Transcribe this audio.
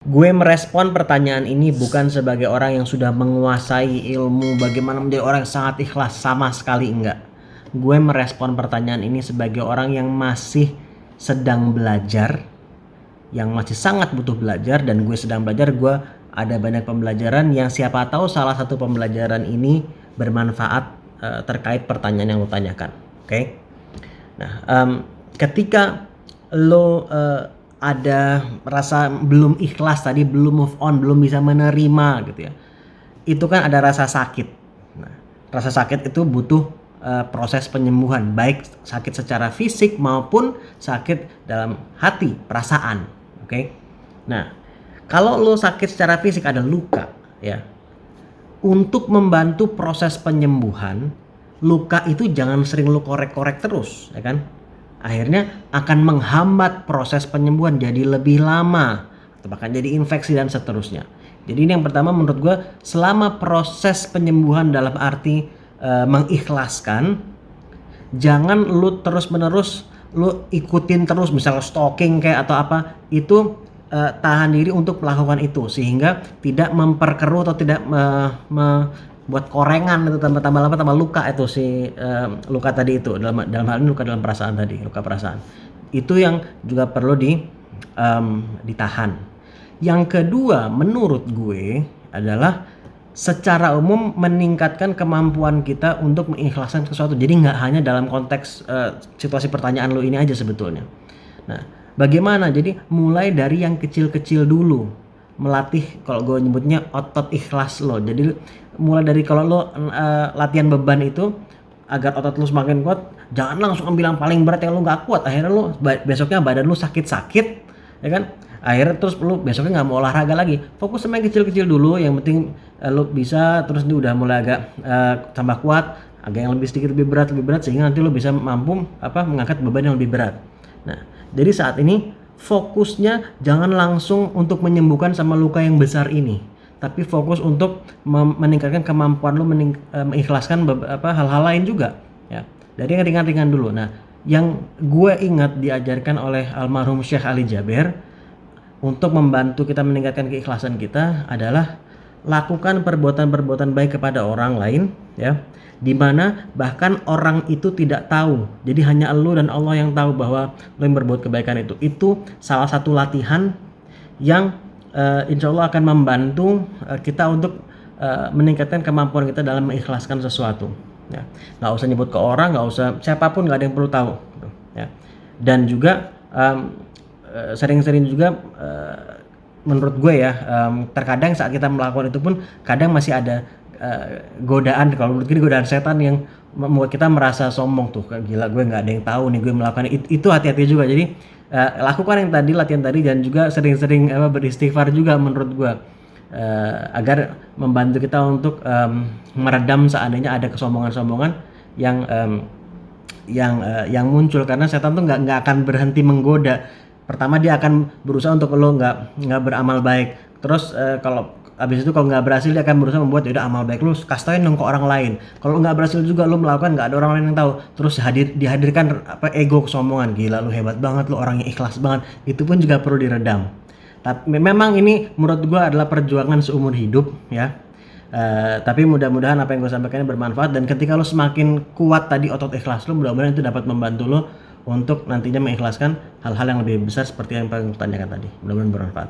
Gue merespon pertanyaan ini bukan sebagai orang yang sudah menguasai ilmu bagaimana menjadi orang yang sangat ikhlas, sama sekali enggak. Gue merespon pertanyaan ini sebagai orang yang masih sedang belajar, yang masih sangat butuh belajar, dan gue sedang belajar. Gue ada banyak pembelajaran yang siapa tahu salah satu pembelajaran ini bermanfaat terkait pertanyaan yang lo tanyakan. Oke? Nah, ketika lo ada rasa belum ikhlas tadi, belum move on, belum bisa menerima gitu ya, itu kan ada rasa sakit. Nah, rasa sakit itu butuh proses penyembuhan, baik sakit secara fisik maupun sakit dalam hati, perasaan. Oke? Nah, kalau lo sakit secara fisik, ada luka ya, untuk membantu proses penyembuhan, luka itu jangan sering lo korek-korek terus, ya kan? Akhirnya akan menghambat proses penyembuhan jadi lebih lama, atau bahkan jadi infeksi dan seterusnya. Jadi ini yang pertama menurut gue, selama proses penyembuhan dalam arti mengikhlaskan, jangan lu terus-menerus lu ikutin terus, misalnya stalking kayak atau apa, itu tahan diri untuk melakukan itu sehingga tidak memperkeruh atau tidak buat korengan, itu tambah lama tambah luka, itu si luka tadi, itu dalam hal ini luka dalam perasaan tadi, luka perasaan itu yang juga perlu ditahan. Yang kedua menurut gue adalah secara umum meningkatkan kemampuan kita untuk mengikhlaskan sesuatu. Jadi nggak hanya dalam konteks situasi pertanyaan lo ini aja sebetulnya. Nah, bagaimana? Jadi mulai dari yang kecil-kecil dulu, melatih, kalau gue nyebutnya otot ikhlas lo. Jadi mulai dari kalau lo latihan beban itu agar otot lo semakin kuat, jangan langsung ambil yang paling berat yang lo nggak kuat. Akhirnya lo besoknya badan lo sakit-sakit, ya kan? Akhirnya terus lo besoknya nggak mau olahraga lagi. Fokus sama yang kecil-kecil dulu, yang penting lo bisa, terus ini udah mulai agak tambah kuat, agak yang lebih sedikit lebih berat sehingga nanti lo bisa mampu mengangkat beban yang lebih berat. Nah, jadi saat ini fokusnya jangan langsung untuk menyembuhkan sama luka yang besar ini, tapi fokus untuk meningkatkan kemampuan lo mengikhlaskan hal-hal lain juga ya, dari yang ringan-ringan dulu. Nah, yang gue ingat diajarkan oleh almarhum Syekh Ali Jaber untuk membantu kita meningkatkan keikhlasan kita adalah lakukan perbuatan-perbuatan baik kepada orang lain ya, dimana bahkan orang itu tidak tahu. Jadi hanya lo dan Allah yang tahu bahwa lo yang berbuat kebaikan itu. Itu salah satu latihan yang insya Allah akan membantu kita untuk meningkatkan kemampuan kita dalam mengikhlaskan sesuatu ya. Nggak usah nyebut ke orang, nggak usah siapapun, nggak ada yang perlu tahu ya. Dan juga sering-sering juga menurut gue ya, terkadang saat kita melakukan itu pun kadang masih ada godaan, kalau menurut gue godaan setan yang membuat kita merasa sombong tuh, gila gue nggak ada yang tahu nih gue melakukan itu. Hati-hati juga. Jadi lakukan yang tadi, latihan tadi, dan juga sering-sering beristighfar juga menurut gue, agar membantu kita untuk meredam seandainya ada kesombongan-sombongan yang muncul, karena setan tuh nggak akan berhenti menggoda. Pertama dia akan berusaha untuk lo nggak beramal baik, terus kalau abis itu kalau nggak berhasil dia akan berusaha membuat yaudah amal baik lu kasih dong ke orang lain. Kalau nggak berhasil juga lo melakukan, nggak ada orang lain yang tahu, terus dihadirkan ego, kesombongan, gila lu hebat banget, lu orang yang ikhlas banget. Itu pun juga perlu diredam. Tapi memang ini menurut gue adalah perjuangan seumur hidup ya. Tapi mudah-mudahan apa yang gue sampaikan ini bermanfaat, dan ketika lo semakin kuat tadi otot ikhlas lo, mudah-mudahan itu dapat membantu lo untuk nantinya mengikhlaskan hal-hal yang lebih besar seperti yang pernah tanyakan tadi. Mudah-mudahan bermanfaat.